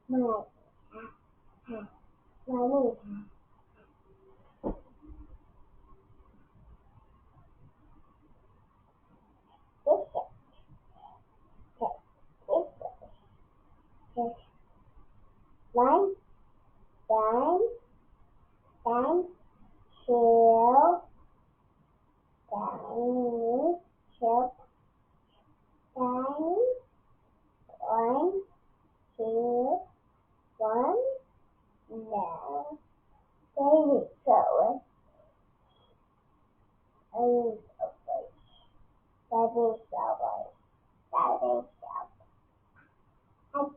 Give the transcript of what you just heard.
My, my name. This is this one, done, done, chill, done, chill, done, one, two, one, no. There you go. I need a place. That is